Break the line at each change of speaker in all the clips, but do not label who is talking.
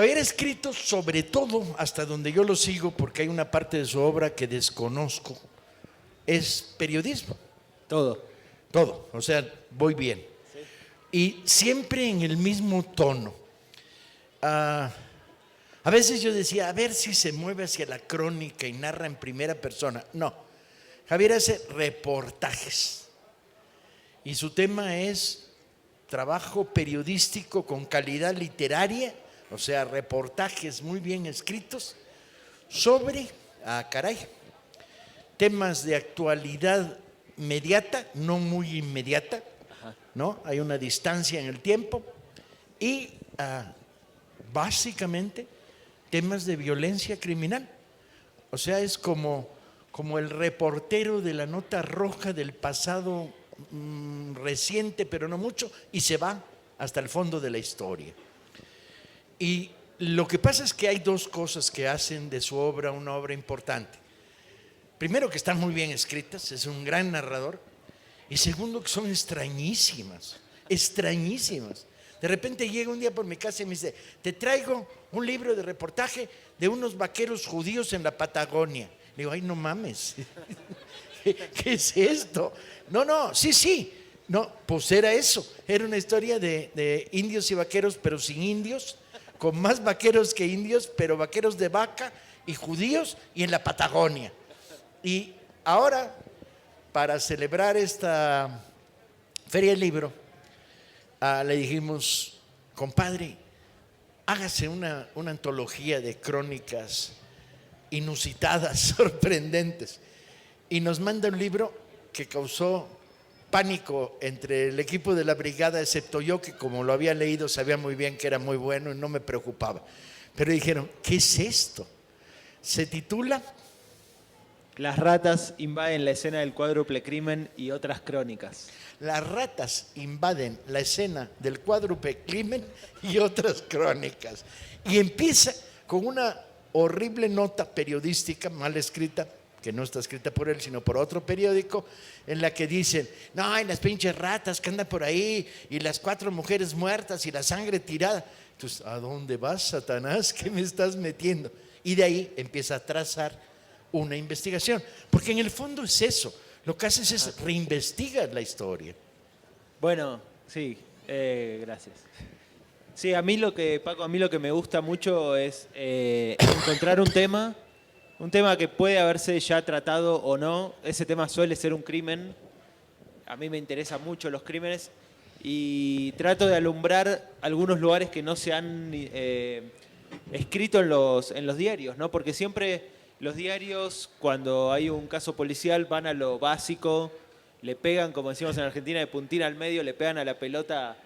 Haber escrito sobre todo, hasta donde yo lo sigo, porque hay una parte de su obra que desconozco, es periodismo.
Todo.
Todo, o sea, voy bien. Y siempre en el mismo tono. A veces yo decía, a ver si se mueve hacia la crónica y narra en primera persona. No, Javier hace reportajes. Y su tema es trabajo periodístico con calidad literaria, o sea, reportajes muy bien escritos sobre, temas de actualidad inmediata, no muy inmediata, ¿no? Hay una distancia en el tiempo y básicamente temas de violencia criminal. O sea, es como el reportero de la nota roja del pasado reciente, pero no mucho, y se va hasta el fondo de la historia. Y lo que pasa es que hay dos cosas que hacen de su obra una obra importante. Primero, que están muy bien escritas, es un gran narrador. Y segundo, que son extrañísimas, extrañísimas. De repente llega un día por mi casa y me dice, te traigo un libro de reportaje de unos vaqueros judíos en la Patagonia. Le digo, ay, no mames, ¿qué es esto? No, sí. No, pues era eso, era una historia de indios y vaqueros, pero sin indios, con más vaqueros que indios, pero vaqueros de vaca y judíos y en la Patagonia. Y ahora, para celebrar esta Feria del Libro, le dijimos, compadre, hágase una antología de crónicas inusitadas, sorprendentes. Y nos manda un libro que causó pánico entre el equipo de la brigada, excepto yo, que como lo había leído sabía muy bien que era muy bueno y no me preocupaba. Pero dijeron, ¿qué es esto? Se titula
Las ratas invaden la escena del cuádruple crimen y otras crónicas.
Las ratas invaden la escena del cuádruple crimen y otras crónicas. Y empieza con una horrible nota periodística mal escrita, que no está escrita por él, sino por otro periódico, en la que dicen, no, hay las pinches ratas que andan por ahí, y las 4 mujeres muertas y la sangre tirada. Entonces, ¿a dónde vas, Satanás? ¿Qué me estás metiendo? Y de ahí empieza a trazar una investigación, porque en el fondo es eso, lo que haces es reinvestigar la historia.
Bueno, sí, gracias. Sí, Paco, a mí lo que me gusta mucho es encontrar un tema que puede haberse ya tratado o no. Ese tema suele ser un crimen. A mí me interesan mucho los crímenes y trato de alumbrar algunos lugares que no se han escrito en los diarios, ¿no? Porque siempre los diarios, cuando hay un caso policial, van a lo básico, le pegan, como decimos en Argentina, de puntina al medio, le pegan a la pelota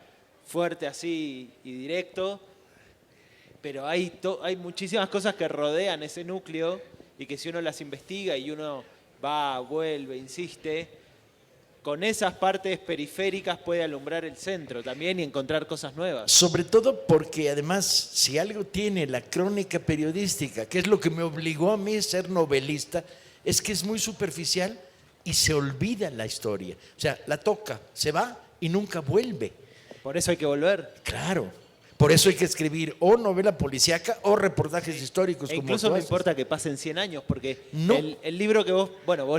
fuerte así y directo, pero hay muchísimas cosas que rodean ese núcleo y que si uno las investiga y uno va, vuelve, insiste, con esas partes periféricas puede alumbrar el centro también y encontrar cosas nuevas.
Sobre todo porque además, si algo tiene la crónica periodística, que es lo que me obligó a mí a ser novelista, es que es muy superficial y se olvida la historia. O sea, la toca, se va y nunca vuelve.
Por eso hay que volver.
Claro. Por eso hay que escribir o novela policíaca o reportajes históricos.
E incluso no importa que pasen 100 años, porque
no.
el libro que vos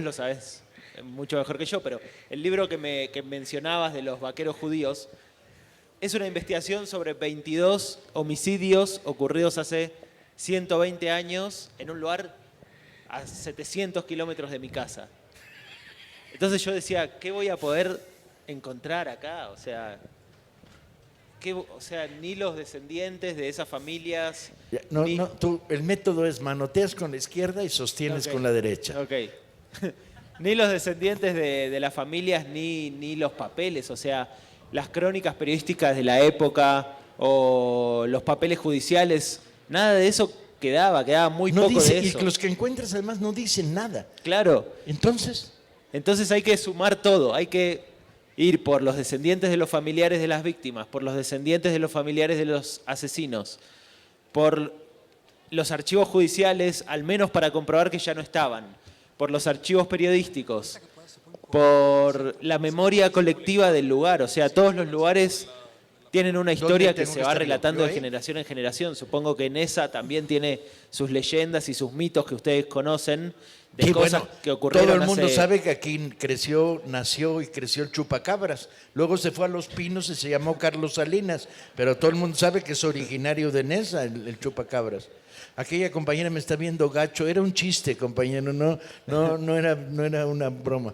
lo sabés mucho mejor que yo, pero el libro que mencionabas de los vaqueros judíos es una investigación sobre 22 homicidios ocurridos hace 120 años en un lugar a 700 kilómetros de mi casa. Entonces yo decía, ¿qué voy a poder encontrar acá? O sea, ni los descendientes de esas familias...
el método es manoteas con la izquierda y sostienes con la derecha.
Ok. Ni los descendientes de las familias, ni los papeles, o sea, las crónicas periodísticas de la época o los papeles judiciales, nada de eso quedaba muy poco de eso.
Y los que encuentras además no dicen nada.
Claro.
Entonces
hay que sumar todo, hay que ir por los descendientes de los familiares de las víctimas, por los descendientes de los familiares de los asesinos, por los archivos judiciales, al menos para comprobar que ya no estaban, por los archivos periodísticos, por la memoria colectiva del lugar. O sea, todos los lugares tienen una historia que
tengo
se
que
va
estar yo?
relatando
¿Yo
de
ahí?
generación en generación. Supongo que en esa también tiene sus leyendas y sus mitos que ustedes conocen de
Sí,
cosas
bueno,
que ocurrieron
todo el mundo
hace...
sabe que aquí nació y creció el chupacabras. Luego se fue a Los Pinos y se llamó Carlos Salinas, pero todo el mundo sabe que es originario de Nesa, el chupacabras. Aquella compañera me está viendo gacho, era un chiste, compañero, no era una broma.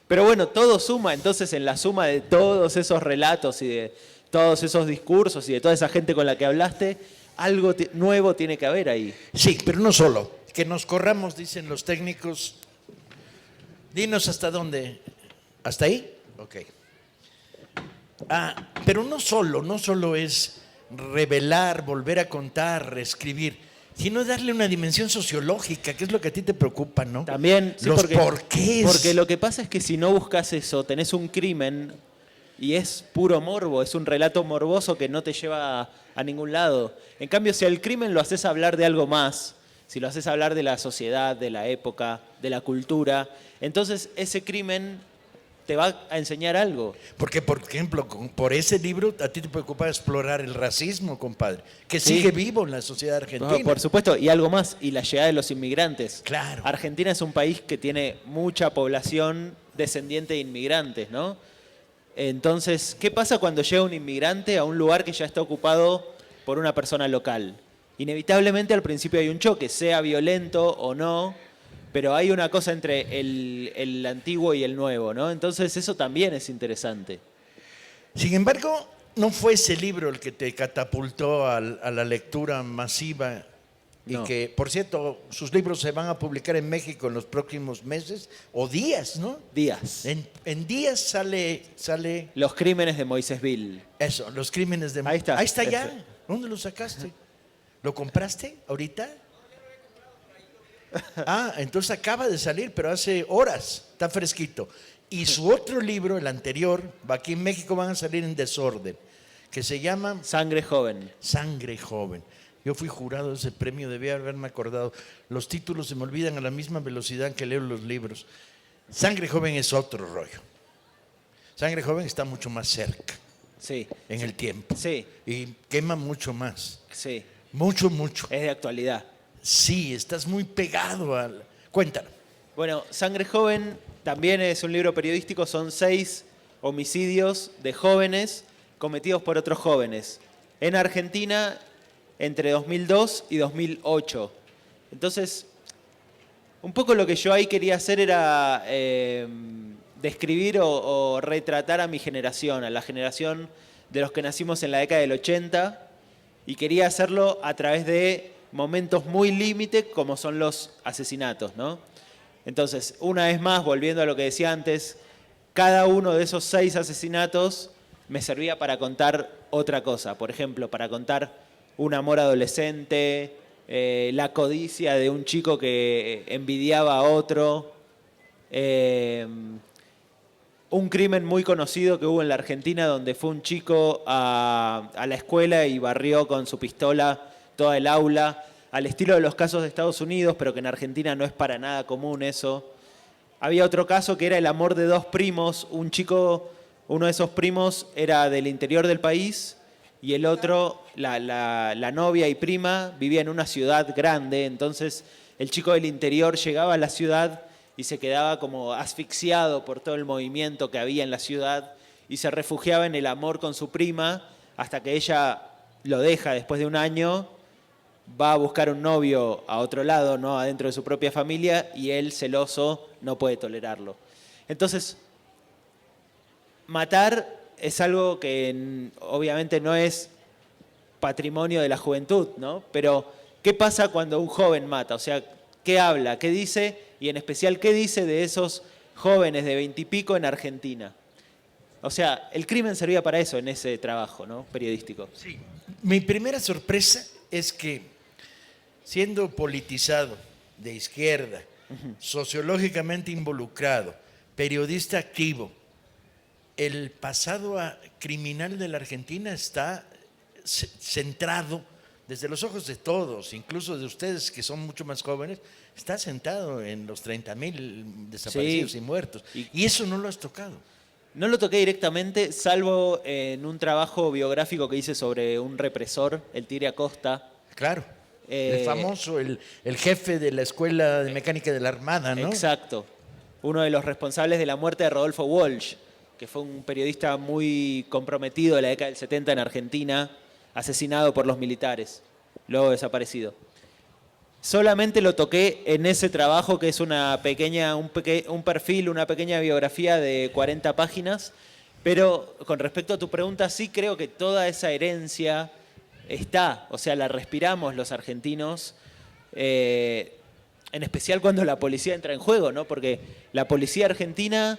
Pero bueno, todo suma, entonces en la suma de todos esos relatos y de todos esos discursos y de toda esa gente con la que hablaste, algo nuevo tiene que haber ahí.
Sí, pero no solo. Que nos corramos, dicen los técnicos. Dinos hasta dónde. ¿Hasta ahí? Ok. Pero no solo es revelar, volver a contar, reescribir, sino darle una dimensión sociológica, que es lo que a ti te preocupa, ¿no?
También, sí,
Los porqués.
porque lo que pasa es que si no buscas eso, tenés un crimen y es puro morbo, es un relato morboso que no te lleva a ningún lado. En cambio, si al crimen lo haces hablar de algo más, si lo haces hablar de la sociedad, de la época, de la cultura, entonces ese crimen te va a enseñar algo.
Porque, por ejemplo, por ese libro a ti te preocupa explorar el racismo, compadre, que
Sí.
sigue vivo en la sociedad argentina.
No, por supuesto, y algo más, y la llegada de los inmigrantes.
Claro.
Argentina es un país que tiene mucha población descendiente de inmigrantes, ¿no? Entonces, ¿qué pasa cuando llega un inmigrante a un lugar que ya está ocupado por una persona local? Inevitablemente al principio hay un choque, sea violento o no, pero hay una cosa entre el antiguo y el nuevo, ¿no? Entonces eso también es interesante.
Sin embargo, no fue ese libro el que te catapultó a la lectura masiva y
No.
que, por cierto, sus libros se van a publicar en México en los próximos meses o días, ¿no?
Díaz.
En días sale
Los crímenes de Moisésville.
eso, Los crímenes de...
Ahí está.
Ahí está ya.
Ese.
¿Dónde lo sacaste? ¿Lo compraste ahorita? Entonces acaba de salir, pero hace horas, está fresquito. Y su otro libro, el anterior, aquí en México van a salir en desorden, que se llama
Sangre joven.
Sangre Joven. Yo fui jurado de ese premio, debía haberme acordado. Los títulos se me olvidan a la misma velocidad que leo los libros. Sangre Joven es otro rollo. Sangre Joven está mucho más cerca
Sí.
en el tiempo.
Sí,
Y quema mucho más.
sí.
Mucho.
Es de actualidad.
Sí, estás muy pegado al... Cuéntalo.
Bueno, Sangre joven también es un libro periodístico, son 6 homicidios de jóvenes cometidos por otros jóvenes. En Argentina, entre 2002 y 2008. Entonces, un poco lo que yo ahí quería hacer era describir o retratar a mi generación, a la generación de los que nacimos en la década del 80, y quería hacerlo a través de momentos muy límite como son los asesinatos, ¿no? Entonces, una vez más, volviendo a lo que decía antes, cada uno de esos 6 asesinatos me servía para contar otra cosa. Por ejemplo, para contar un amor adolescente, la codicia de un chico que envidiaba a otro, un crimen muy conocido que hubo en la Argentina donde fue un chico a la escuela y barrió con su pistola toda el aula, al estilo de los casos de Estados Unidos, pero que en Argentina no es para nada común eso. Había otro caso que era el amor de 2 primos, un chico, uno de esos primos era del interior del país y el otro, la novia y prima, vivía en una ciudad grande, entonces el chico del interior llegaba a la ciudad y se quedaba como asfixiado por todo el movimiento que había en la ciudad y se refugiaba en el amor con su prima hasta que ella lo deja después de un año, va a buscar un novio a otro lado, ¿no? Adentro de su propia familia, y él, celoso, no puede tolerarlo. Entonces, matar es algo que obviamente no es patrimonio de la juventud, ¿no? Pero, ¿qué pasa cuando un joven mata? O sea, ¿qué habla? ¿Qué dice? Y en especial, ¿qué dice de esos jóvenes de 20 y pico en Argentina? O sea, el crimen servía para eso en ese trabajo, ¿no? Periodístico.
Sí. Mi primera sorpresa es que, siendo politizado, de izquierda, sociológicamente involucrado, periodista activo, el pasado criminal de la Argentina está centrado, desde los ojos de todos, incluso de ustedes que son mucho más jóvenes, está sentado en los 30,000 desaparecidos
Sí.
y muertos. Y eso no lo has tocado.
No lo toqué directamente, salvo en un trabajo biográfico que hice sobre un represor, el Tigre Acosta.
Claro. El famoso, el jefe de la Escuela de Mecánica de la Armada, ¿no?
Exacto. Uno de los responsables de la muerte de Rodolfo Walsh, que fue un periodista muy comprometido de la década del 70 en Argentina, asesinado por los militares, luego desaparecido. Solamente lo toqué en ese trabajo que es un perfil, una pequeña biografía de 40 páginas, pero con respecto a tu pregunta, sí creo que toda esa herencia está, o sea, la respiramos los argentinos, en especial cuando la policía entra en juego, ¿no? Porque la policía argentina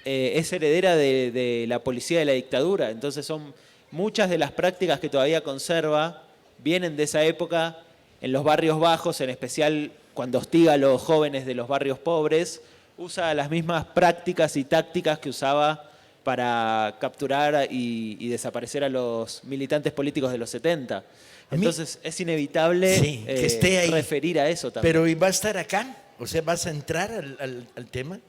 es heredera de la policía de la dictadura, entonces son muchas de las prácticas que todavía conserva, vienen de esa época. En los barrios bajos, en especial cuando hostiga a los jóvenes de los barrios pobres, usa las mismas prácticas y tácticas que usaba para capturar y desaparecer a los militantes políticos de los 70. Entonces es inevitable
que esté ahí,
referir a eso también.
Pero ¿y va a estar acá? O sea, ¿vas a entrar al tema?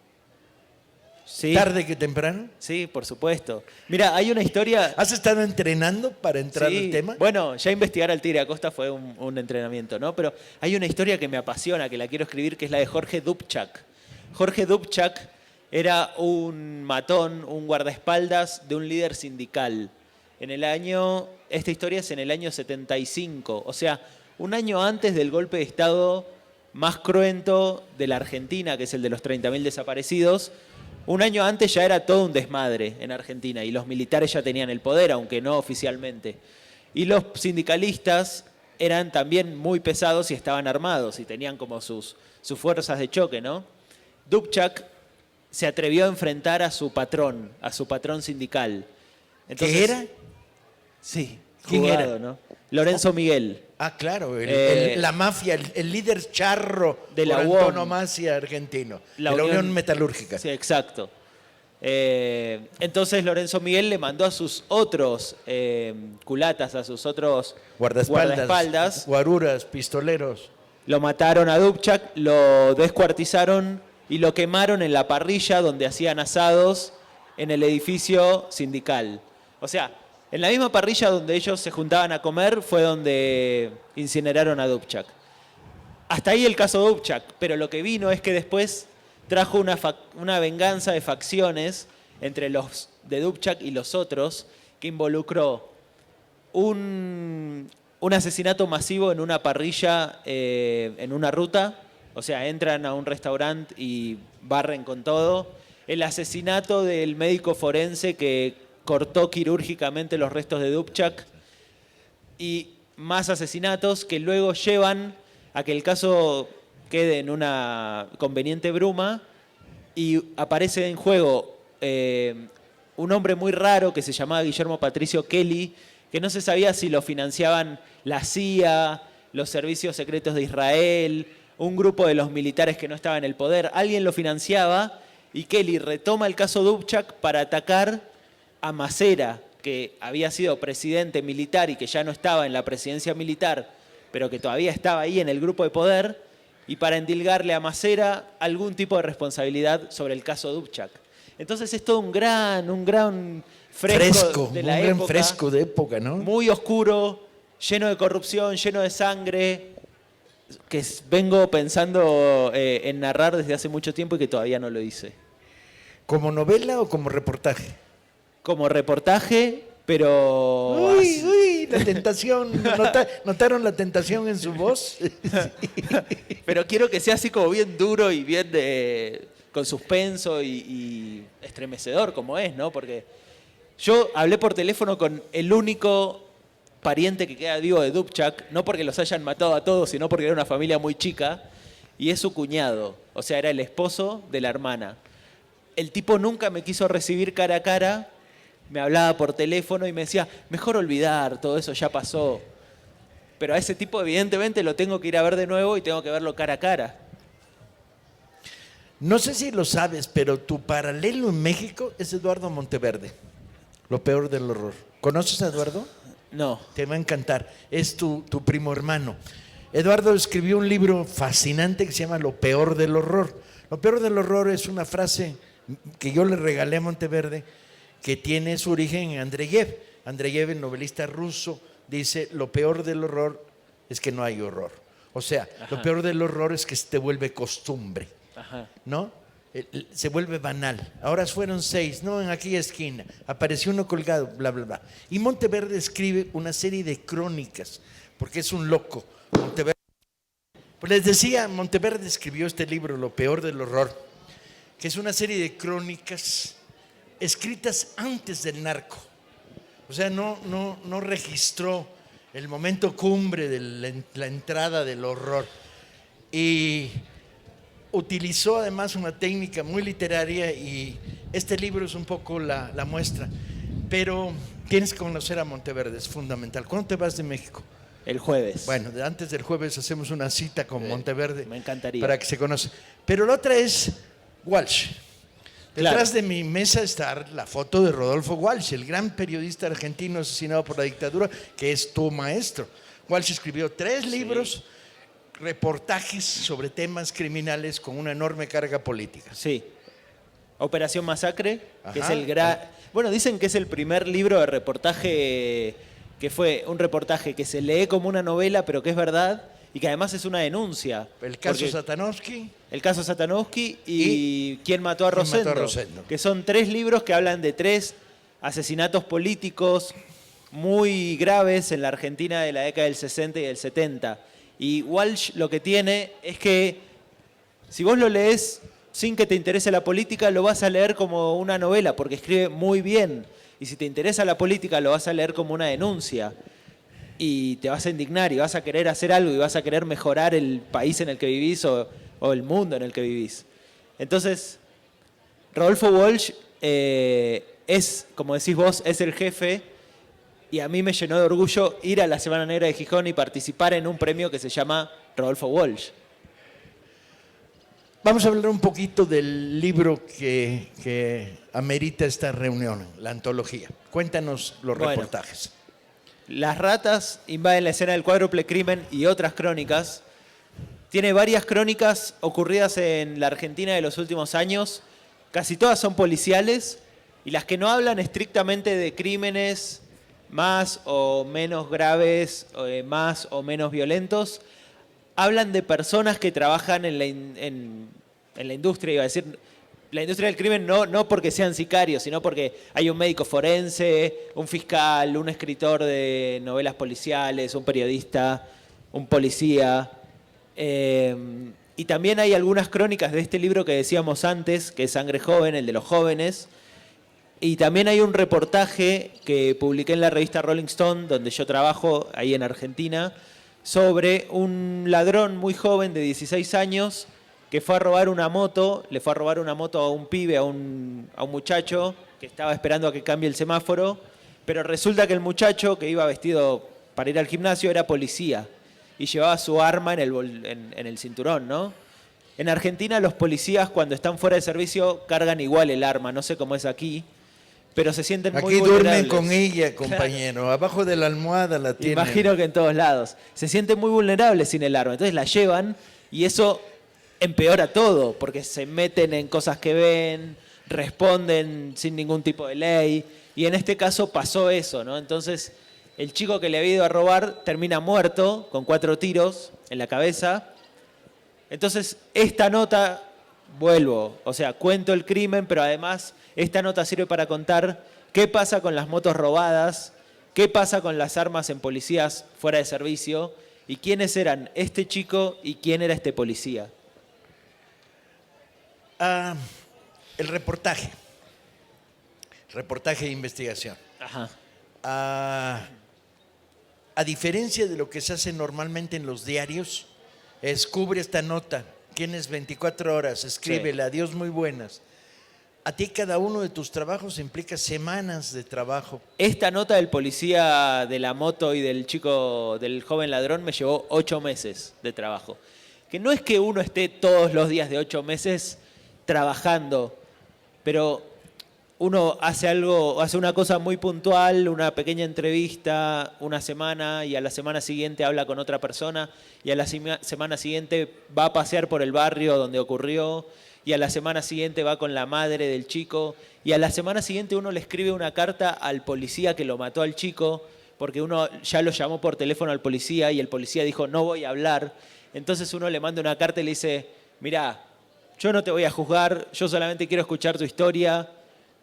Sí.
¿Tarde que temprano?
Sí, por supuesto. Mira, hay una historia...
¿Has estado entrenando para entrar al tema?
Bueno, ya investigar al Tigre Acosta fue un entrenamiento, ¿no? Pero hay una historia que me apasiona, que la quiero escribir, que es la de Jorge Dubček. Jorge Dubček era un matón, un guardaespaldas de un líder sindical. Esta historia es en el año 75, o sea, un año antes del golpe de Estado más cruento de la Argentina, que es el de los 30.000 desaparecidos. Un año antes ya era todo un desmadre en Argentina y los militares ya tenían el poder, aunque no oficialmente. Y los sindicalistas eran también muy pesados y estaban armados y tenían como sus fuerzas de choque, ¿no? Dubček se atrevió a enfrentar a su patrón sindical. Entonces,
¿qué era?
Sí,
¿Quién
jugado,
era?
¿no? Lorenzo Miguel.
Ah, claro, la mafia, el líder charro
de la
por
UOM.
antonomasia argentino, de la Unión Metalúrgica.
Sí, exacto. Entonces Lorenzo Miguel le mandó a sus otros culatas, a sus otros guardaespaldas,
guaruras, pistoleros.
Lo mataron a Dubček, lo descuartizaron y lo quemaron en la parrilla donde hacían asados en el edificio sindical. O sea, en la misma parrilla donde ellos se juntaban a comer fue donde incineraron a Dubček. Hasta ahí el caso Dubček, pero lo que vino es que después trajo una venganza de facciones entre los de Dubček y los otros, que involucró un asesinato masivo en una parrilla, en una ruta, o sea, entran a un restaurante y barren con todo. El asesinato del médico forense que cortó quirúrgicamente los restos de Dubček y más asesinatos que luego llevan a que el caso quede en una conveniente bruma y aparece en juego un hombre muy raro que se llamaba Guillermo Patricio Kelly, que no se sabía si lo financiaban la CIA, los servicios secretos de Israel, un grupo de los militares que no estaban en el poder. Alguien lo financiaba y Kelly retoma el caso Dubček para atacar a Macera, que había sido presidente militar y que ya no estaba en la presidencia militar, pero que todavía estaba ahí en el grupo de poder, y para endilgarle a Macera algún tipo de responsabilidad sobre el caso Dubček. Entonces es todo un gran fresco de la época. Un gran
fresco de época, ¿no?
Muy oscuro, lleno de corrupción, lleno de sangre, que vengo pensando en narrar desde hace mucho tiempo y que todavía no lo hice.
¿Como novela o como reportaje?
Como reportaje, pero...
Uy, la tentación. ¿Notaron la tentación en su voz?
Pero quiero que sea así como bien duro y bien con suspenso y estremecedor como es, ¿no? Porque yo hablé por teléfono con el único pariente que queda vivo de Dubček, no porque los hayan matado a todos, sino porque era una familia muy chica, y es su cuñado, o sea, era el esposo de la hermana. El tipo nunca me quiso recibir cara a cara, me hablaba por teléfono y me decía, mejor olvidar, todo eso ya pasó. Pero a ese tipo evidentemente lo tengo que ir a ver de nuevo y tengo que verlo cara a cara.
No sé si lo sabes, pero tu paralelo en México es Eduardo Monteverde, Lo peor del horror. ¿Conoces a Eduardo?
No.
Te va a encantar, es tu primo hermano. Eduardo escribió un libro fascinante que se llama Lo peor del horror. Lo peor del horror es una frase que yo le regalé a Monteverde, que tiene su origen en Andreyev. Andreyev, el novelista ruso, dice, lo peor del horror es que no hay horror. O sea,
Ajá.
lo peor del horror es que se te vuelve costumbre,
Ajá.
¿no? Se vuelve banal. Ahora fueron 6, no, en aquella esquina, apareció uno colgado, bla, bla, bla. Y Monteverde escribe una serie de crónicas, porque es un loco. Monteverde. Pues les decía, Monteverde escribió este libro, Lo peor del horror, que es una serie de crónicas escritas antes del narco. O sea, no registró el momento cumbre de la entrada del horror. Y utilizó además una técnica muy literaria y este libro es un poco la muestra. Pero tienes que conocer a Monteverde, es fundamental. ¿Cuándo te vas de México?
El jueves.
Bueno, antes del jueves hacemos una cita con Monteverde.
Me encantaría.
Para que se conozca. Pero la otra es Walsh. Detrás de mi mesa está la foto de Rodolfo Walsh, el gran periodista argentino asesinado por la dictadura, que es tu maestro. Walsh escribió 3 libros, reportajes sobre temas criminales con una enorme carga política.
Sí. Operación Masacre, que es
Ajá.
el gran... Bueno, dicen que es el primer libro de reportaje que fue un reportaje que se lee como una novela, pero que es verdad, y que además es una denuncia.
El caso
Porque
Satanovsky.
el caso Satanovsky y ¿Quién mató a
¿Quién mató a
Rosendo?
Rosendo?
Que son 3 libros que hablan de 3 asesinatos políticos muy graves en la Argentina de la década del 60 y del 70. Y Walsh lo que tiene es que si vos lo lees sin que te interese la política, lo vas a leer como una novela, porque escribe muy bien. Y si te interesa la política, lo vas a leer como una denuncia. Y te vas a indignar y vas a querer hacer algo y vas a querer mejorar el país en el que vivís o el mundo en el que vivís. Entonces, Rodolfo Walsh es, como decís vos, es el jefe, y a mí me llenó de orgullo ir a la Semana Negra de Gijón y participar en un premio que se llama Rodolfo Walsh.
Vamos a hablar un poquito del libro que amerita esta reunión, la antología. Cuéntanos los reportajes.
Las ratas invaden la escena del cuádruple crimen y otras crónicas. Tiene varias crónicas ocurridas en la Argentina de los últimos años. Casi todas son policiales y las que no hablan estrictamente de crímenes más o menos graves, más o menos violentos, hablan de personas que trabajan en la industria, iba a decir, la industria del crimen no porque sean sicarios, sino porque hay un médico forense, un fiscal, un escritor de novelas policiales, un periodista, un policía. Y también hay algunas crónicas de este libro que decíamos antes, que es Sangre Joven, el de los jóvenes. Y también hay un reportaje que publiqué en la revista Rolling Stone, donde yo trabajo ahí en Argentina, sobre un ladrón muy joven de 16 años que fue a robar una moto, le fue a robar una moto a un pibe, a un muchacho que estaba esperando a que cambie el semáforo, pero resulta que el muchacho que iba vestido para ir al gimnasio era policía y llevaba su arma en el cinturón, ¿no? En Argentina los policías cuando están fuera de servicio cargan igual el arma, no sé cómo es aquí, pero se sienten muy vulnerables.
Aquí duermen con ella, compañero. Claro. Abajo de la almohada la tienen.
Imagino que en todos lados. Se sienten muy vulnerables sin el arma. Entonces la llevan y eso empeora todo, porque se meten en cosas que ven, responden sin ningún tipo de ley. Y en este caso pasó eso, ¿no? Entonces el chico que le había ido a robar termina muerto con 4 tiros en la cabeza. Entonces esta nota, vuelvo, o sea, cuento el crimen, pero además esta nota sirve para contar qué pasa con las motos robadas, qué pasa con las armas en policías fuera de servicio y quiénes eran este chico y quién era este policía.
El reportaje de investigación.
Ajá.
A diferencia de lo que se hace normalmente en los diarios, cubre esta nota, tienes 24 horas, escríbela, adiós, muy buenas. A ti cada uno de tus trabajos implica semanas de trabajo.
Esta nota del policía de la moto y del chico, del joven ladrón, me llevó 8 meses de trabajo. Que no es que uno esté todos los días de 8 meses trabajando, pero uno hace algo, hace una cosa muy puntual, una pequeña entrevista una semana y a la semana siguiente habla con otra persona y a la semana siguiente va a pasear por el barrio donde ocurrió y a la semana siguiente va con la madre del chico y a la semana siguiente uno le escribe una carta al policía que lo mató al chico porque uno ya lo llamó por teléfono al policía y el policía dijo no voy a hablar. Entonces uno le manda una carta y le dice, mirá, yo no te voy a juzgar, yo solamente quiero escuchar tu historia.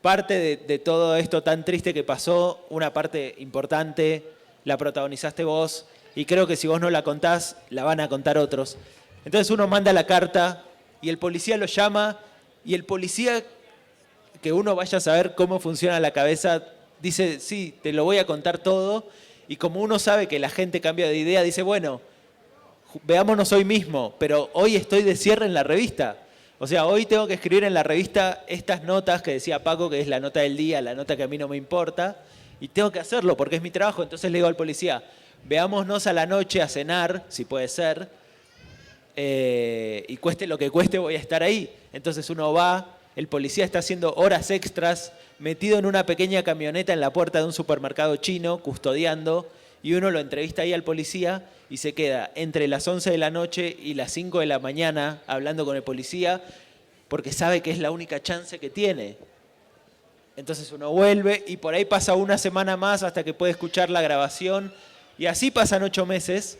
Parte de todo esto tan triste que pasó, una parte importante, la protagonizaste vos y creo que si vos no la contás, la van a contar otros. Entonces uno manda la carta y el policía lo llama y el policía, que uno vaya a saber cómo funciona la cabeza, dice, sí, te lo voy a contar todo y como uno sabe que la gente cambia de idea, dice, bueno, veámonos hoy mismo, pero hoy estoy de cierre en la revista. O sea, hoy tengo que escribir en la revista estas notas que decía Paco, que es la nota del día, la nota que a mí no me importa, y tengo que hacerlo porque es mi trabajo. Entonces le digo al policía, veámonos a la noche a cenar, si puede ser, y cueste lo que cueste voy a estar ahí. Entonces uno va, el policía está haciendo horas extras, metido en una pequeña camioneta en la puerta de un supermercado chino, custodiando, y uno lo entrevista ahí al policía y se queda entre las 11 de la noche y las 5 de la mañana hablando con el policía porque sabe que es la única chance que tiene. Entonces uno vuelve y por ahí pasa una semana más hasta que puede escuchar la grabación y así pasan 8 meses,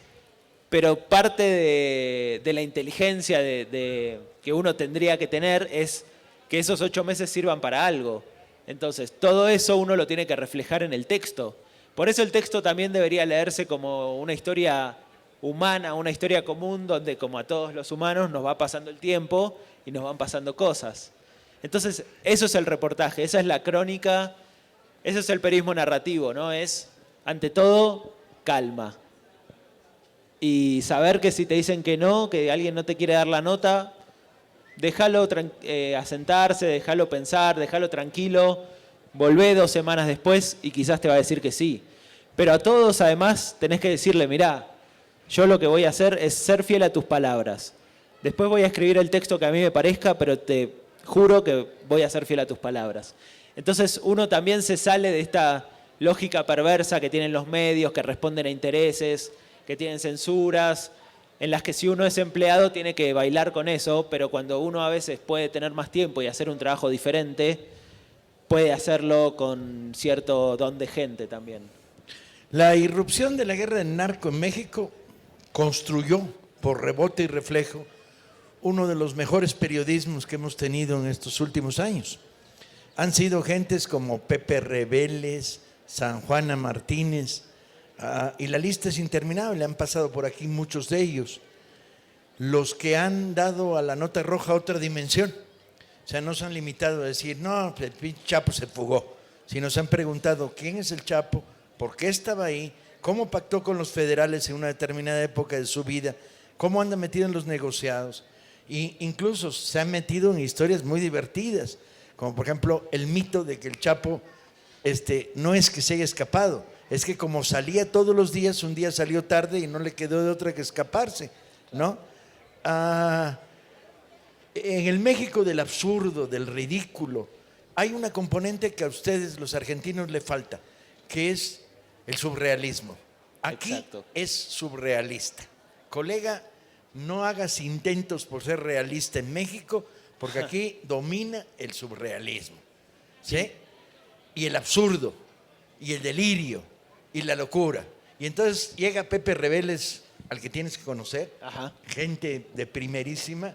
pero parte de la inteligencia que uno tendría que tener es que esos 8 meses sirvan para algo. Entonces todo eso uno lo tiene que reflejar en el texto. Por eso el texto también debería leerse como una historia humana, una historia común, donde como a todos los humanos nos va pasando el tiempo y nos van pasando cosas. Entonces, eso es el reportaje, esa es la crónica, eso es el periodismo narrativo, ¿no? Es, ante todo, calma. Y saber que si te dicen que no, que alguien no te quiere dar la nota, déjalo asentarse, déjalo pensar, déjalo tranquilo. Volvé 2 semanas después y quizás te va a decir que sí. Pero a todos además tenés que decirle, mirá, yo lo que voy a hacer es ser fiel a tus palabras. Después voy a escribir el texto que a mí me parezca, pero te juro que voy a ser fiel a tus palabras. Entonces uno también se sale de esta lógica perversa que tienen los medios, que responden a intereses, que tienen censuras, en las que si uno es empleado tiene que bailar con eso, pero cuando uno a veces puede tener más tiempo y hacer un trabajo diferente, puede hacerlo con cierto don de gente también.
La irrupción de la guerra del narco en México construyó, por rebote y reflejo, uno de los mejores periodismos que hemos tenido en estos últimos años. Han sido gentes como Pepe Rebeles, San Juana Martínez, y la lista es interminable, han pasado por aquí muchos de ellos, los que han dado a la nota roja otra dimensión. O sea, no se han limitado a decir, no, el pinche Chapo se fugó, sino se han preguntado, ¿quién es el Chapo? ¿Por qué estaba ahí? ¿Cómo pactó con los federales en una determinada época de su vida? ¿Cómo anda metido en los negociados? E incluso se han metido en historias muy divertidas, como por ejemplo el mito de que el Chapo no es que se haya escapado, es que como salía todos los días, un día salió tarde y no le quedó de otra que escaparse, ¿no? En el México del absurdo, del ridículo, hay una componente que a ustedes, los argentinos, le falta, que es el surrealismo. Aquí Exacto. Es surrealista. Colega, no hagas intentos por ser realista en México, porque aquí domina el surrealismo, ¿sí? Y el absurdo, y el delirio, y la locura. Y entonces llega Pepe Rebeles, al que tienes que conocer, Ajá. Gente de primerísima,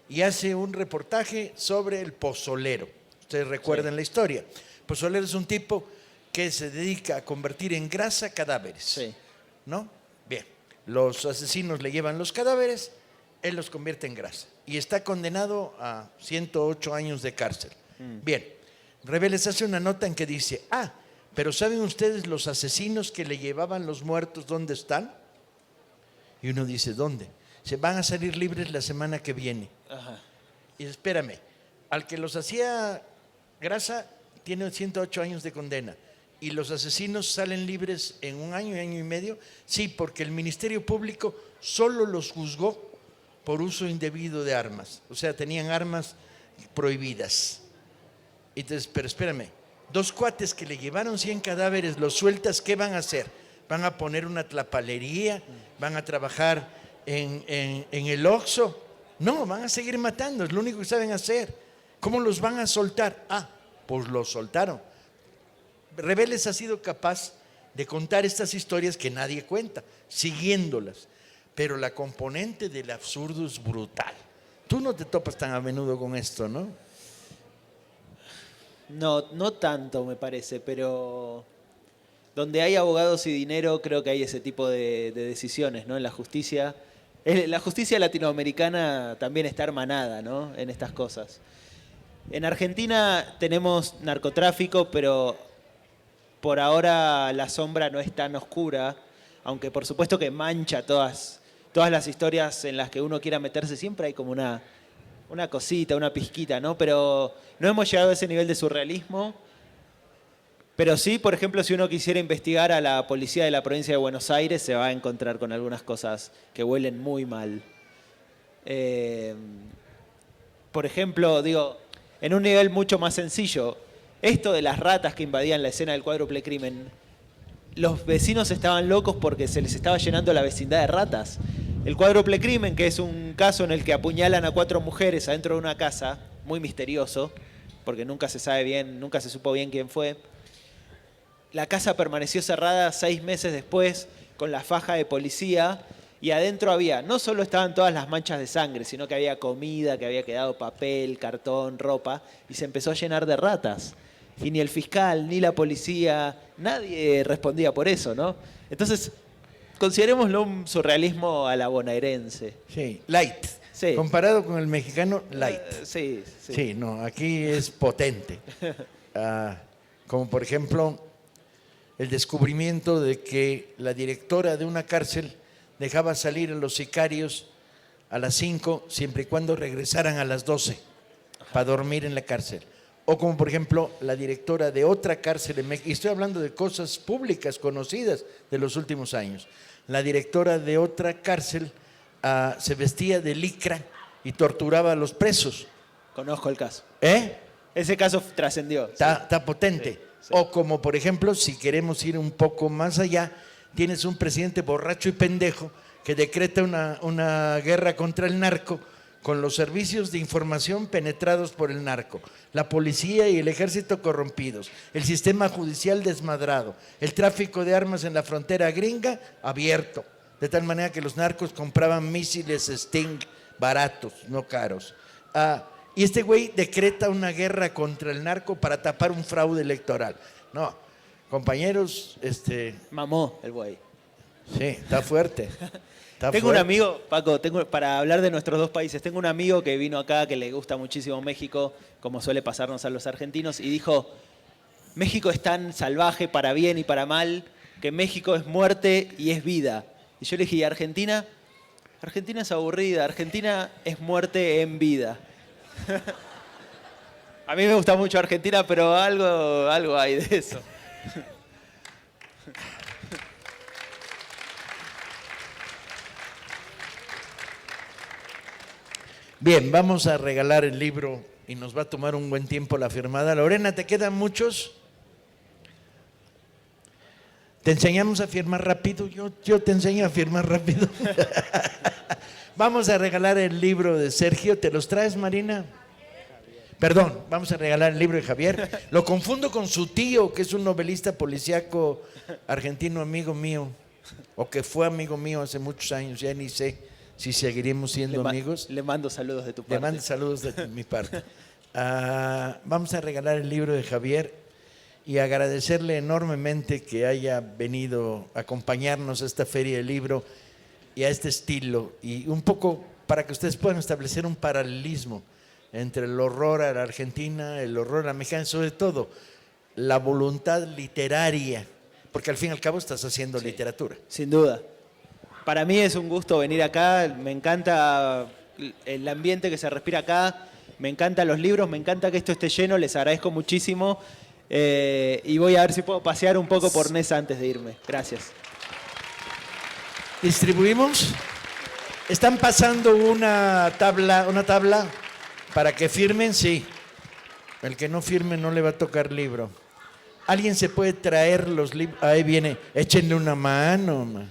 y hace un reportaje sobre el pozolero. Ustedes recuerdan la historia. El pozolero es un tipo que se dedica a convertir en grasa cadáveres, ¿no? Bien, los asesinos le llevan los cadáveres, él los convierte en grasa y está condenado a 108 años de cárcel. Bien, Rebeles hace una nota en que dice, pero ¿saben ustedes los asesinos que le llevaban los muertos dónde están? Y uno dice, ¿dónde? Se van a salir libres la semana que viene. Ajá. Y espérame, al que los hacía grasa tiene 108 años de condena. ¿Y los asesinos salen libres en 1 año, 1 año y medio? Sí, porque el Ministerio Público solo los juzgó por uso indebido de armas. O sea, tenían armas prohibidas. Entonces, pero espérame, 2 cuates que le llevaron 100 cadáveres, los sueltas, ¿qué van a hacer? ¿Van a poner una tlapalería? ¿Van a trabajar en el Oxxo? No, van a seguir matando, es lo único que saben hacer. ¿Cómo los van a soltar? Ah, pues los soltaron. Rebeles ha sido capaz de contar estas historias que nadie cuenta, siguiéndolas. Pero la componente del absurdo es brutal. Tú no te topas tan a menudo con esto, ¿no?
No, no tanto me parece, pero donde hay abogados y dinero creo que hay ese tipo de decisiones, ¿no? En la justicia. La justicia latinoamericana también está hermanada, ¿no? En estas cosas. En Argentina tenemos narcotráfico, pero por ahora la sombra no es tan oscura, aunque por supuesto que mancha todas las historias en las que uno quiera meterse, siempre hay como una cosita, una pizquita, ¿no? Pero no hemos llegado a ese nivel de surrealismo. Pero sí, por ejemplo, si uno quisiera investigar a la policía de la provincia de Buenos Aires, se va a encontrar con algunas cosas que huelen muy mal. Por ejemplo, digo, en un nivel mucho más sencillo, esto de las ratas que invadían la escena del cuádruple crimen, los vecinos estaban locos porque se les estaba llenando la vecindad de ratas. El cuádruple crimen, que es un caso en el que apuñalan a 4 mujeres adentro de una casa, muy misterioso, porque nunca se sabe bien, nunca se supo bien quién fue. La casa permaneció cerrada 6 meses después con la faja de policía y adentro había, no solo estaban todas las manchas de sangre, sino que había comida, que había quedado papel, cartón, ropa, y se empezó a llenar de ratas. Y ni el fiscal, ni la policía, nadie respondía por eso, ¿no? Entonces, considerémoslo un surrealismo a la bonaerense.
Sí, light.
Sí.
Comparado con el mexicano, light.
Sí.
Sí, no, aquí es potente. Como por ejemplo, el descubrimiento de que la directora de una cárcel dejaba salir a los sicarios a las 5 siempre y cuando regresaran a las 12 para dormir en la cárcel. O como por ejemplo la directora de otra cárcel en México, y estoy hablando de cosas públicas conocidas de los últimos años. La directora de otra cárcel se vestía de licra y torturaba a los presos.
Conozco el caso.
¿Eh?
Ese caso trascendió.
Está potente.
Sí.
O como por ejemplo, si queremos ir un poco más allá, tienes un presidente borracho y pendejo que decreta una guerra contra el narco con los servicios de información penetrados por el narco, la policía y el ejército corrompidos, el sistema judicial desmadrado, el tráfico de armas en la frontera gringa abierto, de tal manera que los narcos compraban misiles Sting baratos, no caros. Y este güey decreta una guerra contra el narco para tapar un fraude electoral. No, compañeros,
Mamó el güey.
sí, está fuerte.
Tengo un amigo, Paco, para hablar de nuestros dos países, tengo un amigo que vino acá que le gusta muchísimo México, como suele pasarnos a los argentinos, y dijo, México es tan salvaje para bien y para mal, que México es muerte y es vida. Y yo le dije, ¿y Argentina? Argentina es aburrida, Argentina es muerte en vida. A mí me gusta mucho Argentina, pero algo hay de eso.
Bien, vamos a regalar el libro y nos va a tomar un buen tiempo la firmada. Lorena, ¿te quedan muchos? ¿Te enseñamos a firmar rápido? Yo te enseño a firmar rápido. Vamos a regalar el libro de Sergio. ¿Te los traes, Marina? Perdón, vamos a regalar el libro de Javier. Lo confundo con su tío, que es un novelista policíaco argentino, amigo mío, o que fue amigo mío hace muchos años, ya ni sé si seguiremos siendo amigos.
Le mando saludos de tu parte.
Le mando saludos de mi parte. Vamos a regalar el libro de Javier y agradecerle enormemente que haya venido a acompañarnos a esta feria del libro y a este estilo, y un poco para que ustedes puedan establecer un paralelismo entre el horror a la Argentina, el horror a la mexicana, sobre todo la voluntad literaria, porque al fin y al cabo estás haciendo literatura.
Sin duda. Para mí es un gusto venir acá, me encanta el ambiente que se respira acá, me encantan los libros, me encanta que esto esté lleno, les agradezco muchísimo y voy a ver si puedo pasear un poco por Nesa antes de irme. Gracias.
Distribuimos. Están pasando una tabla para que firmen, sí. El que no firme no le va a tocar libro. ¿Alguien se puede traer los libros? Ahí viene, échenle una mano,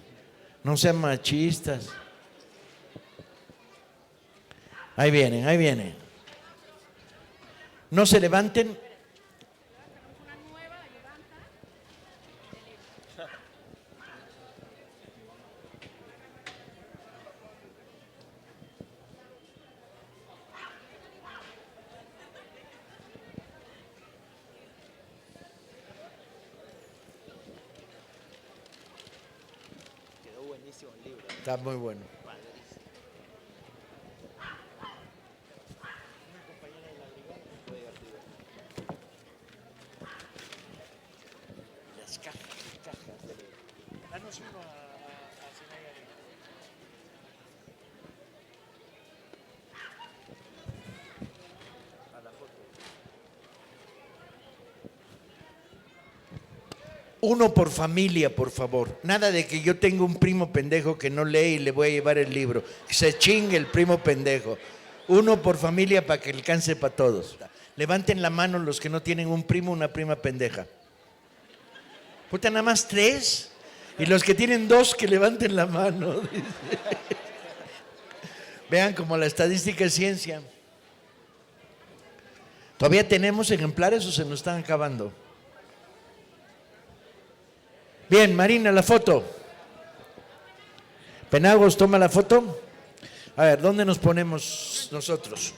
no sean machistas. Ahí vienen, ahí vienen. No se levanten. Está muy bueno. Las cajas de libros. Danos uno a Zenaya. A la foto. Uno por familia, por favor. Nada de que yo tengo un primo pendejo que no lee y le voy a llevar el libro. Se chingue el primo pendejo. Uno por familia para que alcance para todos. Levanten la mano los que no tienen un primo o una prima pendeja. Puta, nada más 3. Y los que tienen 2 que levanten la mano. Vean como la estadística es ciencia. ¿Todavía tenemos ejemplares o se nos están acabando? Bien, Marina, la foto. Penagos, toma la foto. A ver, ¿dónde nos ponemos nosotros?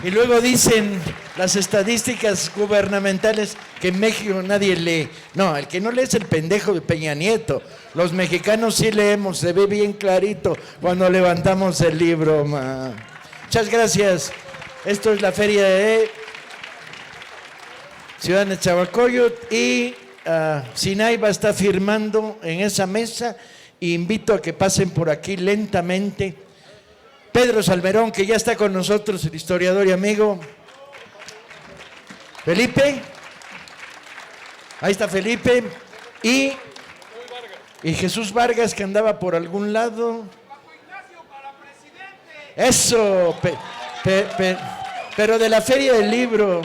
Y luego dicen las estadísticas gubernamentales que en México nadie lee. No, el que no lee es el pendejo de Peña Nieto. Los mexicanos sí leemos, se ve bien clarito cuando levantamos el libro. Muchas gracias. Esto es la feria de Ciudad de Nezahualcóyotl y Sinay va a estar firmando en esa mesa. Invito a que pasen por aquí lentamente. Pedro Salmerón, que ya está con nosotros, el historiador y amigo. Felipe. Ahí está Felipe. Y Jesús Vargas, que andaba por algún lado. Eso. Pero de la Feria del Libro.